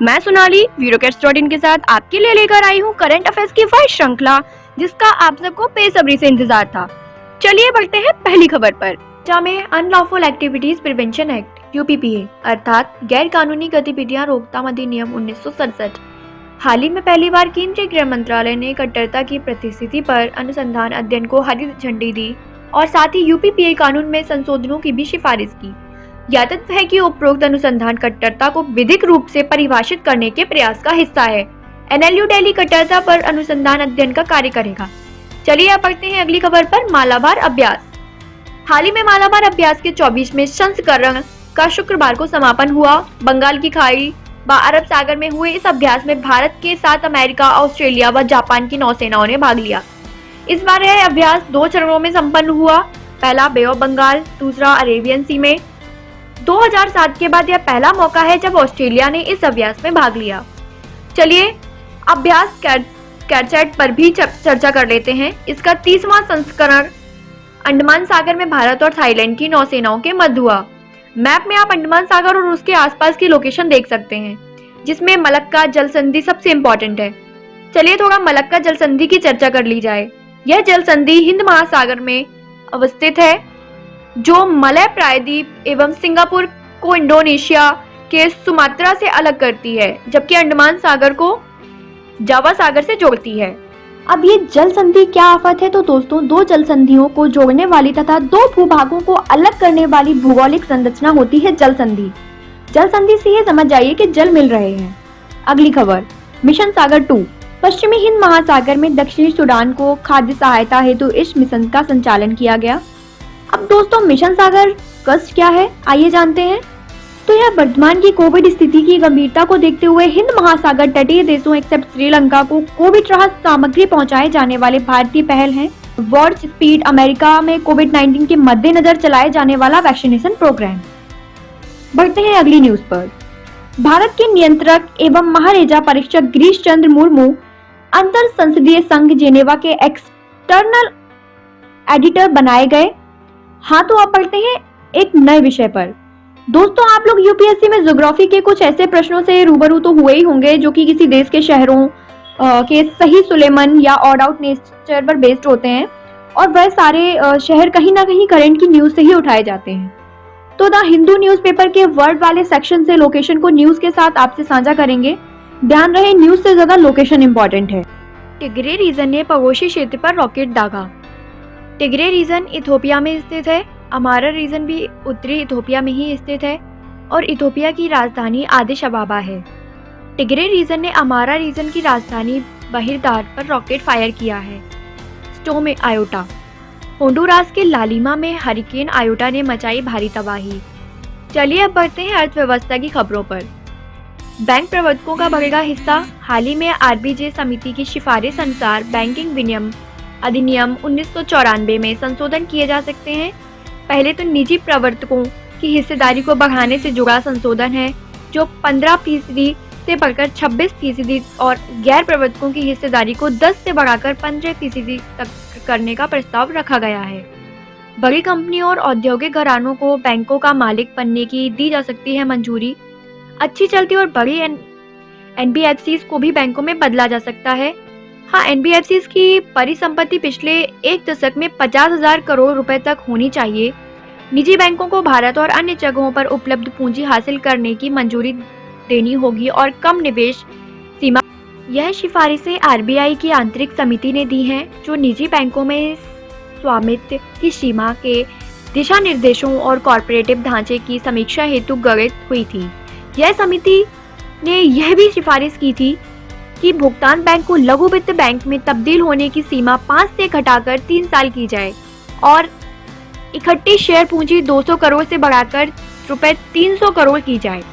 मैं सोनाली वीरोकेट्स.in के साथ आपके लिए लेकर आई हूँ करंट अफेयर्स की वह श्रृंखला जिसका आप सबको बेसब्री से इंतजार था। चलिए बढ़ते हैं पहली खबर पर। में अनलॉफुल एक्टिविटीज प्रिवेंशन एक्ट यूपीपीए अर्थात गैर कानूनी गतिविधियां रोकथाम अधिनियम 1967 हाल ही में पहली बार केंद्रीय गृह मंत्रालय ने कट्टरता की परिस्थिति पर अनुसंधान अध्ययन को हरी झंडी दी और साथ ही यूपीपीए कानून में संशोधनों की भी सिफारिश की। ज्ञातव्य है कि उपरोक्त अनुसंधान कट्टरता को विधिक रूप से परिभाषित करने के प्रयास का हिस्सा है। एनएलयू दिल्ली कट्टरता पर अनुसंधान अध्ययन का कार्य करेगा। चलिए अब बढ़ते हैं अगली खबर पर। मालाबार अभ्यास। हाल ही में मालाबार अभ्यास के 24वें संस्करण का शुक्रवार को समापन हुआ। बंगाल की खाड़ी व अरब सागर में हुए इस अभ्यास में भारत के साथ अमेरिका, ऑस्ट्रेलिया व जापान की नौसेनाओं ने भाग लिया। इस बार यह अभ्यास 2 चरणों में संपन्न हुआ। पहला बे ऑफ बंगाल, दूसरा अरेबियन सी में। 2007 के बाद यह पहला मौका है जब ऑस्ट्रेलिया ने इस अभ्यास में भाग लिया। चलिए अभ्यास कैटसेट पर भी चर्चा कर लेते हैं। इसका 30वां संस्करण अंडमान सागर में भारत और थाईलैंड की नौसेनाओं के मध्य हुआ। मैप में आप अंडमान सागर और उसके आसपास की लोकेशन देख सकते हैं, जिसमें मलक्का जल संधि सबसे इम्पोर्टेंट है। चलिए थोड़ा मलक्का जल संधि की चर्चा कर ली जाए। यह जल संधि हिंद महासागर में अवस्थित है, जो मलय प्रायद्वीप एवं सिंगापुर को इंडोनेशिया के सुमात्रा से अलग करती है, जबकि अंडमान सागर को जावा सागर से जोड़ती है। अब ये जल संधि क्या आफत है, तो दोस्तों 2 जल संधियों को जोड़ने वाली तथा 2 भूभागों को अलग करने वाली भौगोलिक संरचना होती है जल संधि। जल संधि से ये समझ जाइए कि जल मिल रहे हैं। अगली खबर, मिशन सागर 2। पश्चिमी हिंद महासागर में दक्षिणी सूडान को खाद्य सहायता हेतु इस मिशन का संचालन किया गया। अब दोस्तों मिशन सागर कष्ट क्या है, आइए जानते हैं। तो यह वर्तमान की कोविड स्थिति की गंभीरता को देखते हुए हिंद महासागर तटीय देशों एक्सेप्ट श्रीलंका को कोविड राहत सामग्री पहुंचाए जाने वाले भारतीय पहल है। वार्प स्पीड अमेरिका में कोविड-19 के मद्देनजर चलाए जाने वाला वैक्सीनेशन प्रोग्राम। बढ़ते हैं अगली न्यूज पर। भारत के नियंत्रक एवं महारेजा परीक्षक गिरीश चंद्र मुर्मू अंतर संसदीय संघ जेनेवा के एक्सटर्नल एडिटर बनाए गए। हाँ, तो आप पढ़ते हैं एक नए विषय पर। दोस्तों आप लोग यूपीएससी में ज्योग्राफी के कुछ ऐसे प्रश्नों से रूबरू तो हुए ही होंगे जो कि किसी देश के शहरों के सही सुलेमन या ऑड आउट नेचर पर बेस्ड होते हैं, और वह सारे शहर कहीं ना कहीं करंट की न्यूज से ही उठाए जाते हैं। तो द हिंदू न्यूज़पेपर के वर्ड वाले सेक्शन से लोकेशन को न्यूज के साथ आपसे साझा करेंगे। ध्यान रहे न्यूज से ज्यादा लोकेशन इंपॉर्टेंट है। टिग्रे रीजन ने पड़ोसी क्षेत्र पर रॉकेट दागा। टिग्रे रीजन इथोपिया में स्थित है। अमारा रीजन भी उत्तरी इथोपिया में ही स्थित है और इथोपिया की राजधानी आदिश अबाबा है। टिग्रे रीजन ने अमारा रीजन की राजधानी बहिरदार पर रॉकेट फायर किया है। Storm iota. होंडुरास के लालिमा में हरिकेन आयोटा ने मचाई भारी तबाही। चलिए अब बढ़ते हैं अर्थव्यवस्था की खबरों पर। बैंक प्रबंधकों का बढ़ेगा हिस्सा। हाल ही में आरबीजे समिति की सिफारिश अनुसार बैंकिंग विनियम अधिनियम 1994 में संशोधन किए जा सकते हैं। पहले तो निजी प्रवर्तकों की हिस्सेदारी को बढ़ाने से जुड़ा संशोधन है, जो 15% से बढ़कर 26% और गैर प्रवर्तकों की हिस्सेदारी को 10 से बढ़ाकर 15% तक करने का प्रस्ताव रखा गया है। बड़ी कंपनियों और औद्योगिक घरानों को बैंकों का मालिक बनने की दी जा सकती है मंजूरी। अच्छी चलती और बड़ी एनबीएफसीज को भी बैंकों में बदला जा सकता है। हाँ, एनबीएफसीज की परिसंपत्ति पिछले 1 दशक में 50,000 करोड़ रुपए तक होनी चाहिए। निजी बैंकों को भारत और अन्य जगहों पर उपलब्ध पूंजी हासिल करने की मंजूरी देनी होगी और कम निवेश सीमा। यह सिफारिशें आरबीआई की आंतरिक समिति ने दी हैं, जो निजी बैंकों में स्वामित्व की सीमा के दिशा निर्देशों और कॉर्पोरेटिव ढांचे की समीक्षा हेतु गठित हुई थी। यह समिति ने यह भी सिफारिश की थी कि भुगतान बैंक को लघु वित्त बैंक में तब्दील होने की सीमा 5 से घटाकर 3 साल की जाए और इकट्ठी शेयर पूंजी 200 करोड़ से बढ़ाकर रुपए 300 करोड़ की जाए।